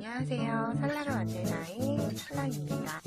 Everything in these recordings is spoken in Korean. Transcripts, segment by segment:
안녕하세요. 살라로 만들나의 살라입니다.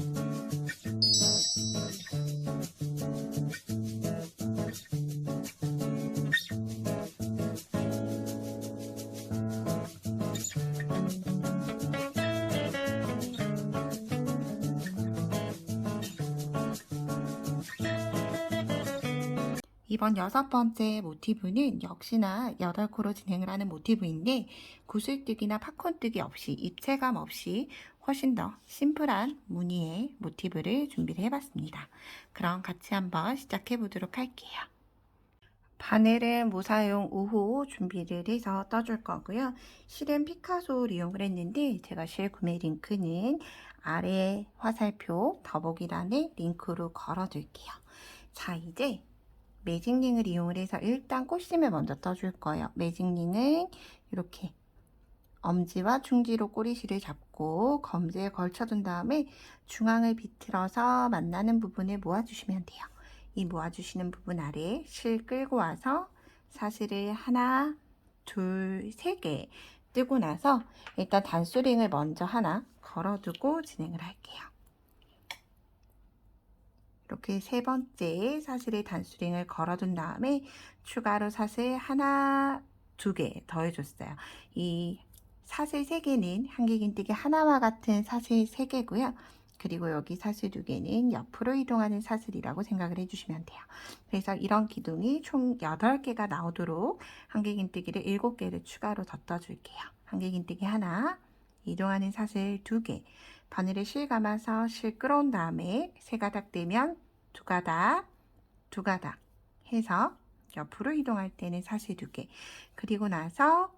이번 6번째 모티브는 역시나 8코로 진행을 하는 모티브인데 구슬뜨기나 팝콘뜨기 없이 입체감 없이 훨씬 더 심플한 무늬의 모티브를 준비를 해봤습니다. 그럼 같이 한번 시작해 보도록 할게요. 바늘은 무사용 5호 준비를 해서 떠줄 거고요. 실은 피카소를 이용을 했는데 제가 실 구매 링크는 아래 화살표 더보기란에 링크로 걸어둘게요. 자, 이제 매직링을 이용을 해서 일단 꽃심을 먼저 떠줄 거예요. 매직링은 이렇게 엄지와 중지로 꼬리실을 잡고 검지에 걸쳐둔 다음에 중앙을 비틀어서 만나는 부분을 모아주시면 돼요. 이 모아주시는 부분 아래 실 끌고 와서 사슬을 하나, 둘, 세 개 뜨고 나서 일단 단수링을 먼저 하나 걸어두고 진행을 할게요. 이렇게 세 번째 사슬에 단수링을 걸어둔 다음에 추가로 사슬 하나, 두 개 더해줬어요. 이 사슬 3개는 한길긴뜨기 하나와 같은 사슬 3개고요. 그리고 여기 사슬 2개는 옆으로 이동하는 사슬이라고 생각을 해주시면 돼요. 그래서 이런 기둥이 총 8개가 나오도록 한길긴뜨기를 7개를 추가로 더 떠줄게요. 한길긴뜨기 하나, 이동하는 사슬 2개, 바늘에 실 감아서 실 끌어온 다음에 3가닥 되면 2가닥, 2가닥 해서 옆으로 이동할 때는 사슬 2개, 그리고 나서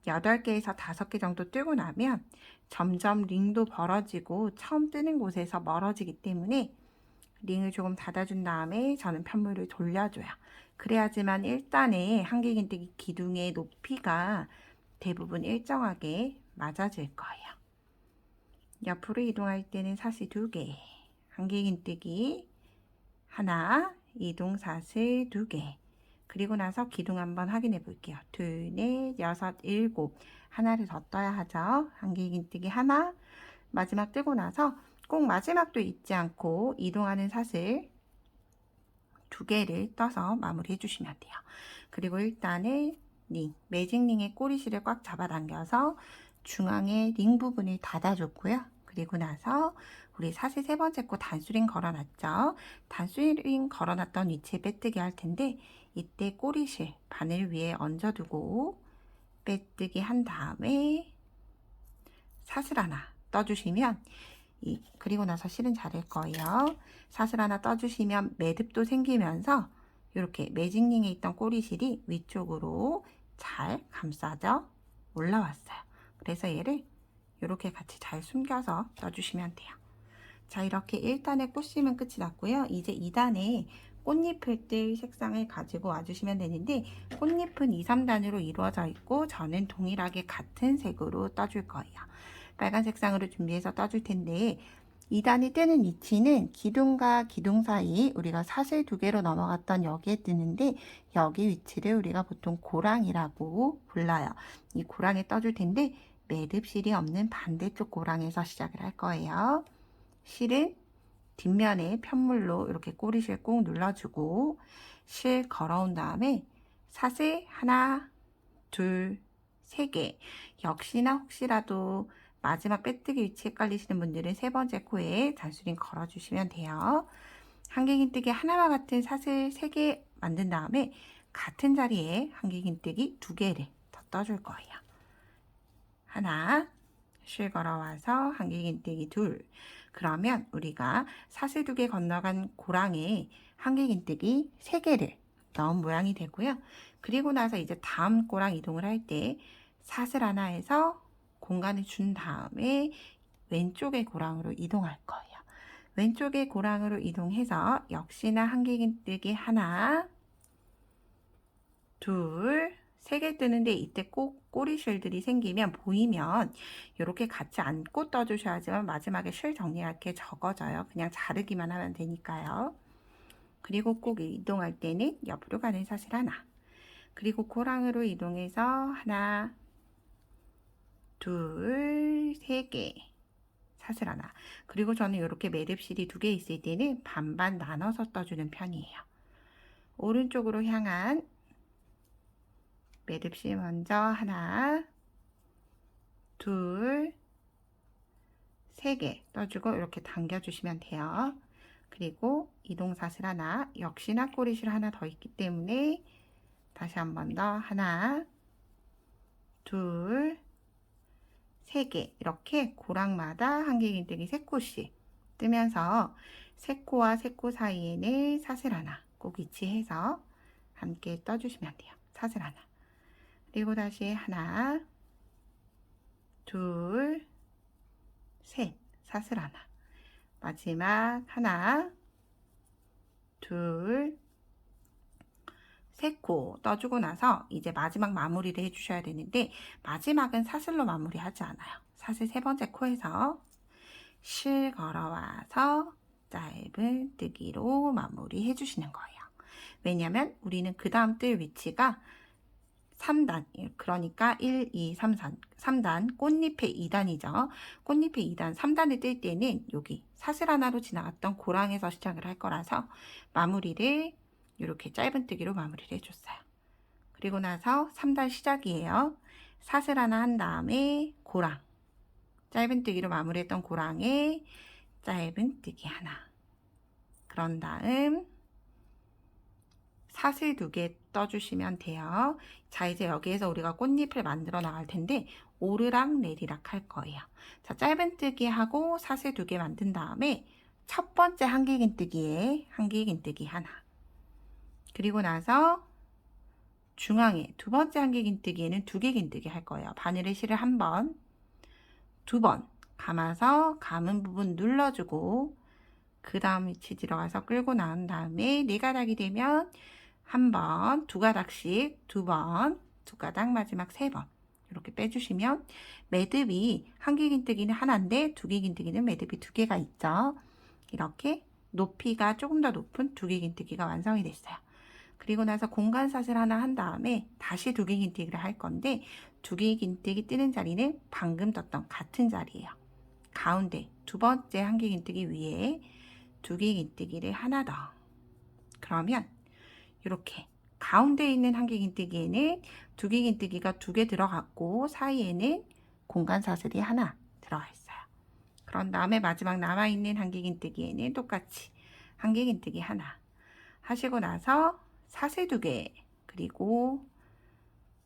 8개에서 5개 정도 뜨고 나면 점점 링도 벌어지고 처음 뜨는 곳에서 멀어지기 때문에 링을 조금 닫아준 다음에 저는 편물을 돌려줘요. 그래야지만 1단의 한길긴뜨기 기둥의 높이가 대부분 일정하게 맞아질 거예요. 옆으로 이동할 때는 사슬 2개, 한길긴뜨기 하나, 이동 사슬 2개, 그리고 나서 기둥 한번 확인해 볼게요. 2, 4, 6, 7 하나를 더 떠야 하죠. 한길긴뜨기 하나, 마지막 뜨고 나서 꼭 마지막도 잊지 않고 이동하는 사슬 2개를 떠서 마무리해 주시면 돼요. 그리고 일단은 링, 매직링의 꼬리실을 꽉 잡아당겨서 중앙에 링 부분을 닫아줬고요. 그리고 나서 우리 사슬 3번째 코 단수링 걸어놨죠. 단수링 걸어놨던 위치에 빼뜨기 할 텐데 이때 꼬리실 바늘 위에 얹어두고 빼뜨기 한 다음에 사슬 하나 떠주시면 그리고 나서 실은 자를 거예요. 사슬 하나 떠주시면 매듭도 생기면서 이렇게 매직링에 있던 꼬리실이 위쪽으로 잘 감싸져 올라왔어요. 그래서 얘를 이렇게 같이 잘 숨겨서 떠주시면 돼요. 자, 이렇게 1단의 꽃심은 끝이 났고요. 이제 2단에 꽃잎을 뜰 색상을 가지고 와주시면 되는데 꽃잎은 2, 3단으로 이루어져 있고 저는 동일하게 같은 색으로 떠줄 거예요. 빨간 색상으로 준비해서 떠줄 텐데 2단이 뜨는 위치는 기둥과 기둥 사이 우리가 사슬 2개로 넘어갔던 여기에 뜨는데 여기 위치를 우리가 보통 고랑이라고 불러요. 이 고랑에 떠줄 텐데 매듭실이 없는 반대쪽 고랑에서 시작을 할 거예요. 실은 뒷면에 편물로 이렇게 꼬리실 꾹 눌러주고 실 걸어온 다음에 사슬 하나, 둘, 3개. 역시나 혹시라도 마지막 빼뜨기 위치 헷갈리시는 분들은 3번째 코에 단수링 걸어주시면 돼요. 한길긴뜨기 하나와 같은 사슬 3개 만든 다음에 같은 자리에 한길긴뜨기 2개를 더 떠줄 거예요. 하나, 실 걸어와서 한길긴뜨기 2. 그러면 우리가 사슬 2개 건너간 고랑에 한길긴뜨기 3개를 넣은 모양이 되고요. 그리고 나서 이제 다음 고랑 이동을 할 때 사슬 하나에서 공간을 준 다음에 왼쪽의 고랑으로 이동할 거예요. 왼쪽의 고랑으로 이동해서 역시나 한길긴뜨기 하나, 둘, 3개 뜨는데 이때 꼭 꼬리실들이 생기면 보이면 이렇게 같이 안고 떠주셔야지만 마지막에 실 정리할 게 적어져요. 그냥 자르기만 하면 되니까요. 그리고 꼭 이동할 때는 옆으로 가는 사슬 하나, 그리고 고랑으로 이동해서 하나, 둘, 3개, 사슬 하나. 그리고 저는 이렇게 매듭실이 2개 있을 때는 반반 나눠서 떠주는 편이에요. 오른쪽으로 향한 매듭실 먼저 하나, 둘, 3개 떠주고 이렇게 당겨주시면 돼요. 그리고 이동사슬 하나, 역시나 꼬리실 하나 더 있기 때문에 다시 한 번 더 하나, 둘, 3개 이렇게 고랑마다 한길긴뜨기 3코씩 뜨면서 3코와 3코 사이에는 사슬 하나 꼭 위치해서 함께 떠주시면 돼요. 사슬 하나. 그리고 다시 하나, 둘, 셋, 사슬 하나. 마지막 하나, 둘, 3코 떠주고 나서 이제 마지막 마무리를 해주셔야 되는데 마지막은 사슬로 마무리하지 않아요. 사슬 3번째 코에서 실 걸어와서 짧은 뜨기로 마무리 해주시는 거예요. 왜냐면 우리는 그 다음 뜰 위치가 3단, 그러니까 1, 2, 3, 3단, 꽃잎의 2단이죠. 꽃잎의 2단, 3단을 뜰 때는 여기 사슬 하나로 지나갔던 고랑에서 시작을 할 거라서 마무리를 이렇게 짧은 뜨기로 마무리를 해줬어요. 그리고 나서 3단 시작이에요. 사슬 하나 한 다음에 고랑, 짧은 뜨기로 마무리했던 고랑에 짧은 뜨기 하나. 그런 다음 사슬 2개 떠주시면 돼요. 자, 이제 여기에서 우리가 꽃잎을 만들어 나갈 텐데 오르락 내리락 할 거예요. 자, 짧은 뜨기 하고 사슬 2개 만든 다음에 첫 번째 한길긴뜨기에 한길긴뜨기 하나. 그리고 나서 중앙에 두 번째 한길긴뜨기에는 2개 긴뜨기 할 거예요. 바늘의 실을 한 번, 2번 감아서 감은 부분 눌러주고 그 다음 위치 들어가서 끌고 나온 다음에 4가닥이 되면 한 번, 2가닥씩 2번, 2가닥 마지막 3번 이렇게 빼주시면 매듭이 한길긴뜨기는 하나인데 2개 긴뜨기는 매듭이 2개가 있죠. 이렇게 높이가 조금 더 높은 2개 긴뜨기가 완성이 됐어요. 그리고 나서 공간사슬 하나 한 다음에 다시 2개 긴뜨기를 할 건데 2개 긴뜨기 뜨는 자리는 방금 떴던 같은 자리예요. 가운데 두 번째 한길긴뜨기 위에 2개 긴뜨기를 하나 더. 그러면 이렇게 가운데 있는 한길긴뜨기에는 2개 긴뜨기가 2개 들어갔고 사이에는 공간사슬이 하나 들어가 있어요. 그런 다음에 마지막 남아있는 한길긴뜨기에는 똑같이 한길긴뜨기 하나 하시고 나서 사슬 2개 그리고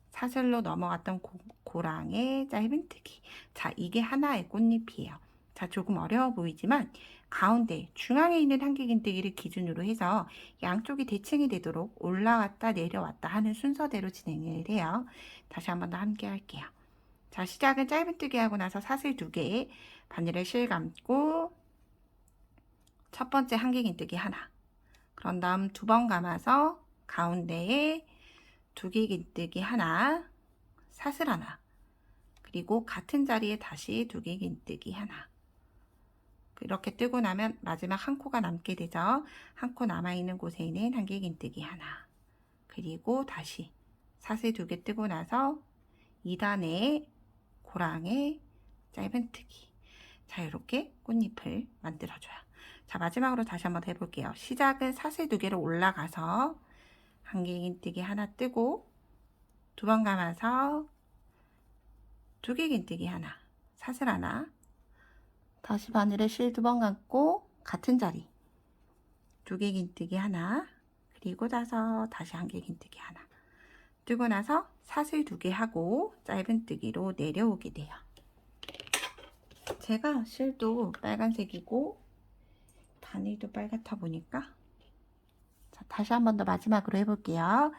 사슬로 넘어갔던 고랑의 짧은 뜨기. 자, 이게 하나의 꽃잎이에요. 자, 조금 어려워 보이지만 가운데 중앙에 있는 한길긴뜨기를 기준으로 해서 양쪽이 대칭이 되도록 올라왔다 내려왔다 하는 순서대로 진행을 해요. 다시 한 번 더 함께 할게요. 자, 시작은 짧은 뜨기 하고 나서 사슬 2개 바늘에 실 감고 첫 번째 한길긴뜨기 하나. 그런 다음 2번 감아서 가운데에 2개 긴뜨기 하나, 사슬 하나, 그리고 같은 자리에 다시 2개 긴뜨기 하나. 이렇게 뜨고 나면 마지막 한 코가 남게 되죠. 한 코 남아있는 곳에는 한길 긴뜨기 하나. 그리고 다시 사슬 2개 뜨고 나서 2단에 고랑에 짧은 뜨기. 자, 이렇게 꽃잎을 만들어줘요. 자, 마지막으로 다시 한번 해볼게요. 시작은 사슬 2개로 올라가서 한길긴뜨기 하나 뜨고 2번 감아서 2개 긴뜨기 하나, 사슬 하나, 다시 바늘에 실 2번 감고 같은 자리 2개 긴뜨기 하나, 그리고 나서 다시 한길 긴뜨기 하나 뜨고 나서 사슬 2개 하고 짧은 뜨기로 내려오게 돼요. 제가 실도 빨간색이고 바늘도 빨갛다 보니까 자, 다시 한 번 더 마지막으로 해볼게요.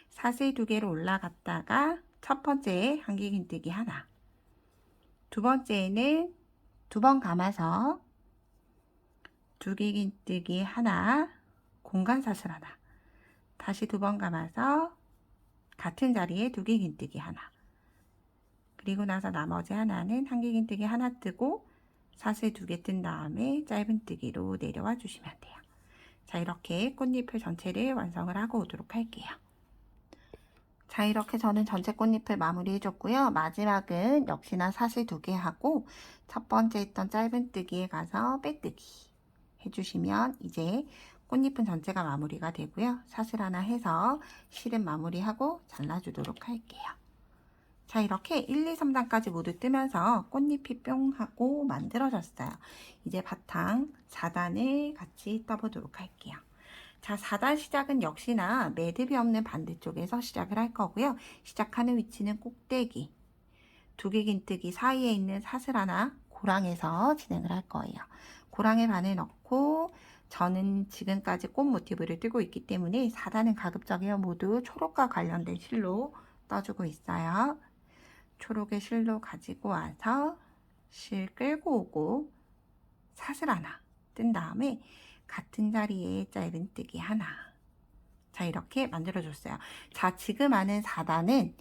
사슬 2개로 올라갔다가 첫 번째 한길긴뜨기 하나, 두 번째에는 2번 감아서 2개 긴뜨기 하나, 공간사슬 하나, 다시 2번 감아서 같은 자리에 2개 긴뜨기 하나, 그리고 나서 나머지 하나는 한길긴뜨기 하나 뜨고 사슬 2개 뜬 다음에 짧은 뜨기로 내려와 주시면 돼요. 자, 이렇게 꽃잎을 전체를 완성을 하고 오도록 할게요. 자, 이렇게 저는 전체 꽃잎을 마무리 해줬고요. 마지막은 역시나 사슬 2개 하고 첫 번째 했던 짧은뜨기에 가서 빼뜨기 해주시면 이제 꽃잎은 전체가 마무리가 되고요. 사슬 하나 해서 실은 마무리하고 잘라주도록 할게요. 자, 이렇게 1, 2, 3단까지 모두 뜨면서 꽃잎이 뿅 하고 만들어졌어요. 이제 바탕 4단을 같이 떠보도록 할게요. 자, 4단 시작은 역시나 매듭이 없는 반대쪽에서 시작을 할 거고요. 시작하는 위치는 꼭대기, 2개 긴뜨기 사이에 있는 사슬 하나 고랑에서 진행을 할 거예요. 고랑에 반을 넣고 저는 지금까지 꽃 모티브를 뜨고 있기 때문에 4단은 가급적이면 모두 초록과 관련된 실로 떠주고 있어요. 초록의 실로 가지고 와서 실 끌고 오고 사슬 하나 뜬 다음에 같은 자리에 짧은뜨기 하나. 자, 이렇게 만들어줬어요. 자, 지금 하는 4단은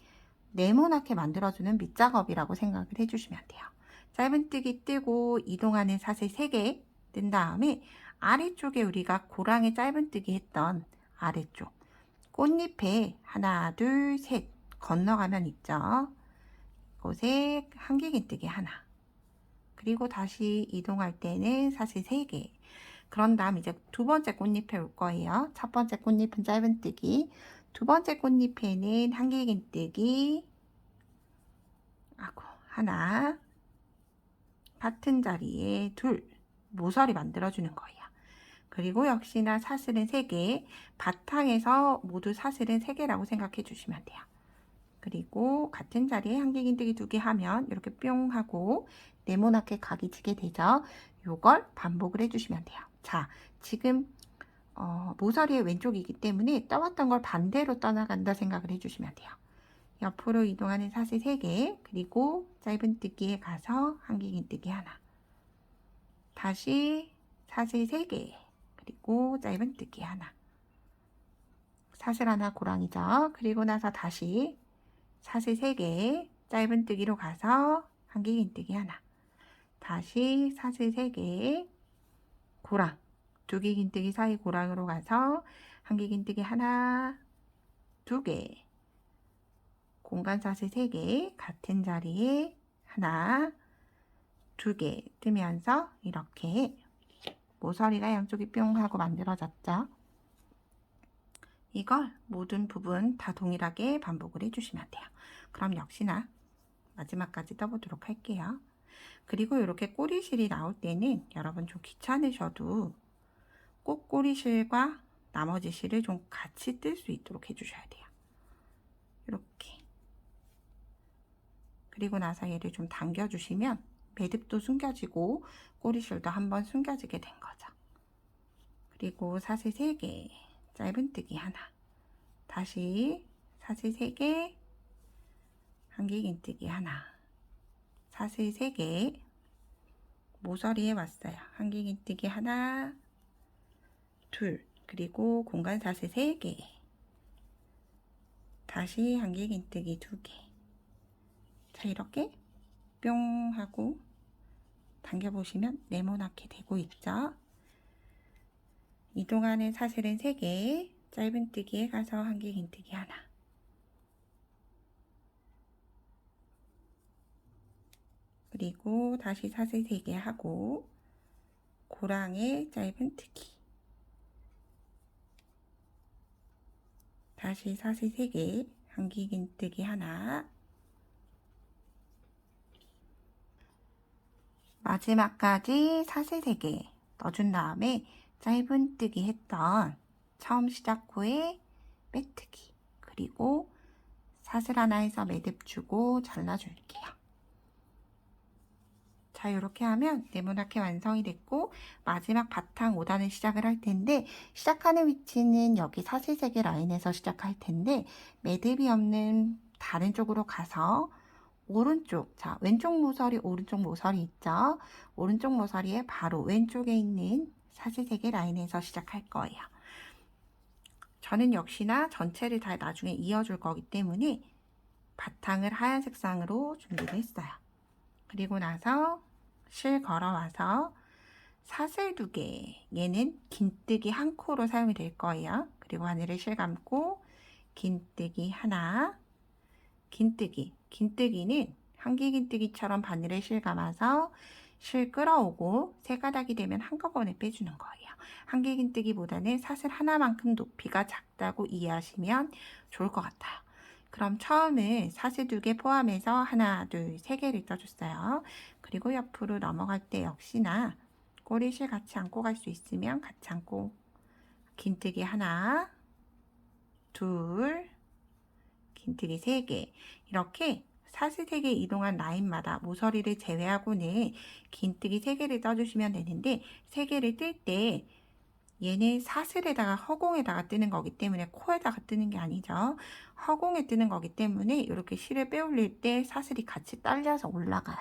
네모나게 만들어주는 밑작업이라고 생각을 해주시면 돼요. 짧은뜨기 뜨고 이동하는 사슬 3개 뜬 다음에 아래쪽에 우리가 고랑에 짧은뜨기 했던 아래쪽 꽃잎에 하나, 둘, 셋 건너가면 있죠. 이곳에 한길긴뜨기 하나. 그리고 다시 이동할 때는 사슬 3개. 그런 다음 이제 두 번째 꽃잎에 올 거예요. 첫 번째 꽃잎은 짧은뜨기, 두 번째 꽃잎에는 한길긴뜨기 하나, 같은 자리에 둘, 모서리 만들어주는 거예요. 그리고 역시나 사슬은 3개, 바탕에서 모두 사슬은 3개라고 생각해 주시면 돼요. 그리고 같은 자리에 한길긴뜨기 2개 하면 이렇게 뿅 하고 네모나게 각이 지게 되죠. 요걸 반복을 해주시면 돼요. 자, 지금 모서리의 왼쪽이기 때문에 떠왔던 걸 반대로 떠나간다 생각을 해주시면 돼요. 옆으로 이동하는 사슬 3개, 그리고 짧은뜨기에 가서 한길긴뜨기 하나, 다시 사슬 3개, 그리고 짧은뜨기 하나, 사슬 하나 고랑이죠. 그리고 나서 다시 사슬 3개, 짧은뜨기로 가서 한길긴뜨기 하나, 다시 사슬 3개, 고랑, 2개 긴뜨기 사이 고랑으로 가서 한길긴뜨기 하나, 2개, 공간 사슬 3개, 같은 자리에 하나, 2개 뜨면서 이렇게 모서리가 양쪽이 뿅 하고 만들어졌죠. 이걸 모든 부분 다 동일하게 반복을 해주시면 돼요. 그럼 역시나 마지막까지 떠보도록 할게요. 그리고 이렇게 꼬리실이 나올 때는 여러분 좀 귀찮으셔도 꼭 꼬리실과 나머지 실을 좀 같이 뜰 수 있도록 해주셔야 돼요. 이렇게. 그리고 나서 얘를 좀 당겨주시면 매듭도 숨겨지고 꼬리실도 한번 숨겨지게 된 거죠. 그리고 사슬 3개, 짧은뜨기 하나, 다시 사슬 3개, 한길긴뜨기 하나, 사슬 3개, 모서리에 왔어요. 한길긴뜨기 하나, 둘, 그리고 공간 사슬 3개, 다시 한길긴뜨기 2개. 자, 이렇게 뿅 하고 당겨보시면 네모나게 되고 있죠. 이동하는 사슬은 3개, 짧은뜨기에 가서 한길긴뜨기 하나, 그리고 다시 사슬 3개 하고 고랑에 짧은뜨기, 다시 사슬 3개, 한길긴뜨기 하나, 마지막까지 사슬 3개 넣어준 다음에 짧은뜨기 했던 처음 시작 후에 빼뜨기, 그리고 사슬 하나 해서 매듭 주고 잘라줄게요. 자, 이렇게 하면 네모나게 완성이 됐고 마지막 바탕 5단을 시작을 할 텐데 시작하는 위치는 여기 사슬 3개 라인에서 시작할 텐데 매듭이 없는 다른 쪽으로 가서 오른쪽, 자, 왼쪽 모서리, 오른쪽 모서리 있죠? 오른쪽 모서리에 바로 왼쪽에 있는 사슬 3개 라인에서 시작할 거예요. 저는 역시나 전체를 다 나중에 이어줄 거기 때문에 바탕을 하얀 색상으로 준비를 했어요. 그리고 나서 실 걸어와서 사슬 2개, 얘는 긴뜨기 한 코로 사용이 될 거예요. 그리고 하늘을 실 감고 긴뜨기 하나, 긴뜨기는 한길긴뜨기처럼 바늘에 실 감아서 실 끌어오고 세 가닥이 되면 한꺼번에 빼주는 거예요. 한길긴뜨기보다는 사슬 하나만큼 높이가 작다고 이해하시면 좋을 것 같아요. 그럼 처음에 사슬 2개 포함해서 하나, 둘, 3개를 떠줬어요. 그리고 옆으로 넘어갈 때 역시나 꼬리실 같이 안고 갈 수 있으면 같이 안고 긴뜨기 하나, 둘, 긴뜨기 3개 이렇게 사슬 3개 이동한 라인마다 모서리를 제외하고는 긴뜨기 3개를 떠주시면 되는데 3개를 뜰 때 얘는 사슬에다가 허공에다가 뜨는 거기 때문에 코에다가 뜨는 게 아니죠. 허공에 뜨는 거기 때문에 이렇게 실을 빼올릴 때 사슬이 같이 딸려서 올라가요.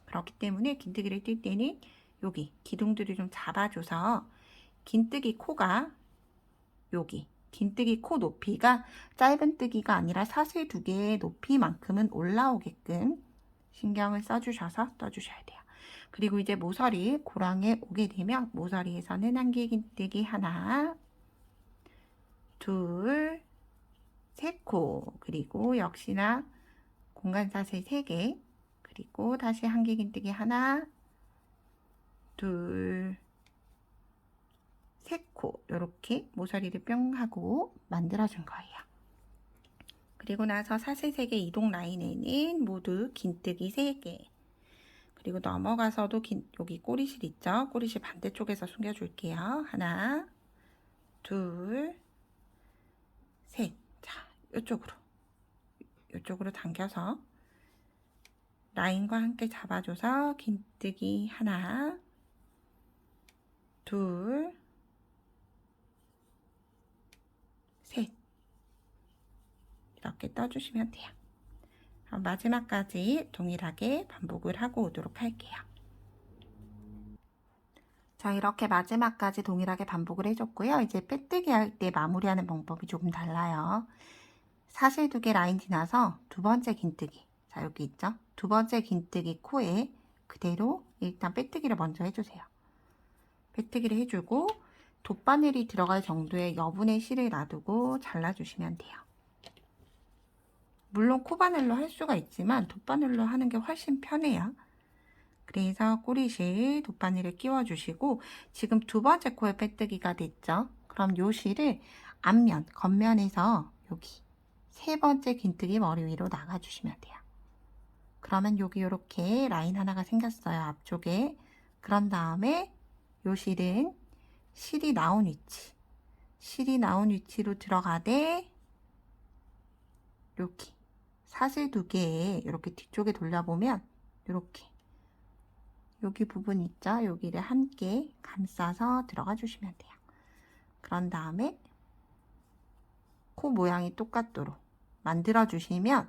그렇기 때문에 긴뜨기를 뜰 때는 여기 기둥들을 좀 잡아줘서 긴뜨기 코가 여기 긴뜨기 코 높이가 짧은 뜨기가 아니라 사슬 2개의 높이만큼은 올라오게끔 신경을 써주셔서 떠주셔야 돼요. 그리고 이제 모서리 고랑에 오게 되면 모서리에서는 한길긴뜨기 하나, 둘, 3코 그리고 역시나 공간사슬 3개 그리고 다시 한길긴뜨기 하나, 둘, 3코 이렇게 모서리를 뿅 하고 만들어준 거예요. 그리고 나서 사슬 3개 이동 라인에는 모두 긴뜨기 3개 그리고 넘어가서도 여기 꼬리실 있죠? 꼬리실 반대쪽에서 숨겨줄게요. 하나, 둘, 셋. 자, 이쪽으로 당겨서 라인과 함께 잡아줘서 긴뜨기 하나, 둘, 셋. 이렇게 떠주시면 돼요. 마지막까지 동일하게 반복을 하고 오도록 할게요. 자, 이렇게 마지막까지 동일하게 반복을 해줬고요. 이제 빼뜨기 할 때 마무리하는 방법이 조금 달라요. 사슬 2개 라인 지나서 두 번째 긴뜨기. 자, 여기 있죠? 두 번째 긴뜨기 코에 그대로 일단 빼뜨기를 먼저 해주세요. 빼뜨기를 해주고 돗바늘이 들어갈 정도의 여분의 실을 놔두고 잘라주시면 돼요. 물론 코바늘로 할 수가 있지만 돗바늘로 하는 게 훨씬 편해요. 그래서 꼬리실 돗바늘을 끼워주시고 지금 두 번째 코에 빼뜨기가 됐죠. 그럼 요 실을 앞면, 겉면에서 여기 세 번째 긴뜨기 머리 위로 나가주시면 돼요. 그러면 여기 이렇게 라인 하나가 생겼어요. 앞쪽에. 그런 다음에 요 실은 실이 나온 위치로 들어가되 이렇게 사슬 2개에 이렇게 뒤쪽에 돌려보면 이렇게 여기 부분 있죠? 여기를 함께 감싸서 들어가 주시면 돼요. 그런 다음에 코 모양이 똑같도록 만들어 주시면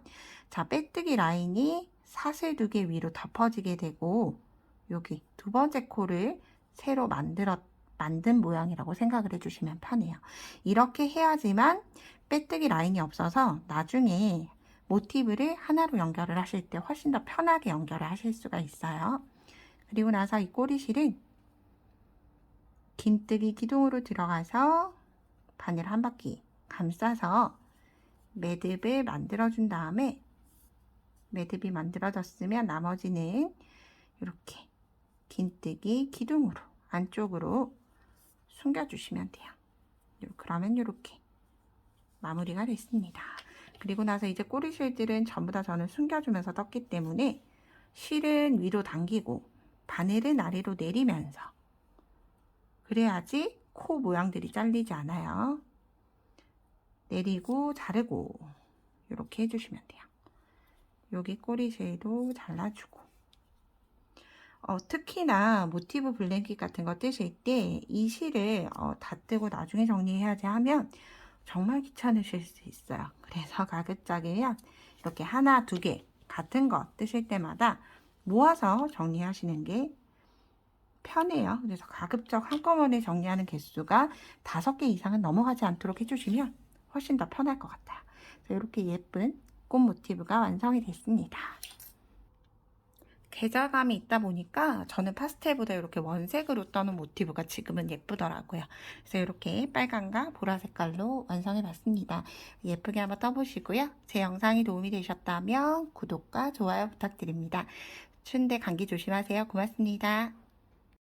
자, 빼뜨기 라인이 사슬 2개 위로 덮어지게 되고 여기 두 번째 코를 새로 만든 모양이라고 생각을 해주시면 편해요. 이렇게 해야지만 빼뜨기 라인이 없어서 나중에 모티브를 하나로 연결을 하실 때 훨씬 더 편하게 연결을 하실 수가 있어요. 그리고 나서 이 꼬리실은 긴뜨기 기둥으로 들어가서 바늘 한 바퀴 감싸서 매듭을 만들어준 다음에 매듭이 만들어졌으면 나머지는 이렇게 긴뜨기 기둥으로 안쪽으로 숨겨주시면 돼요. 그러면 이렇게 마무리가 됐습니다. 그리고 나서 이제 꼬리실들은 전부 다 저는 숨겨주면서 떴기 때문에 실은 위로 당기고 바늘은 아래로 내리면서 그래야지 코 모양들이 잘리지 않아요. 내리고 자르고 이렇게 해주시면 돼요. 여기 꼬리실도 잘라주고 특히나 모티브 블랭킷 같은 거 뜨실 때 이 실을 다 뜨고 나중에 정리해야지 하면 정말 귀찮으실 수 있어요. 그래서 가급적이면 이렇게 하나, 2개 같은 거 뜨실 때마다 모아서 정리하시는 게 편해요. 그래서 가급적 한꺼번에 정리하는 개수가 5개 이상은 넘어가지 않도록 해주시면 훨씬 더 편할 것 같아요. 그래서 이렇게 예쁜 꽃 모티브가 완성이 됐습니다. 계절감이 있다 보니까 저는 파스텔보다 이렇게 원색으로 떠는 모티브가 지금은 예쁘더라고요. 그래서 이렇게 빨강과 보라 색깔로 완성해 봤습니다. 예쁘게 한번 떠보시고요. 제 영상이 도움이 되셨다면 구독과 좋아요 부탁드립니다. 추운데 감기 조심하세요. 고맙습니다.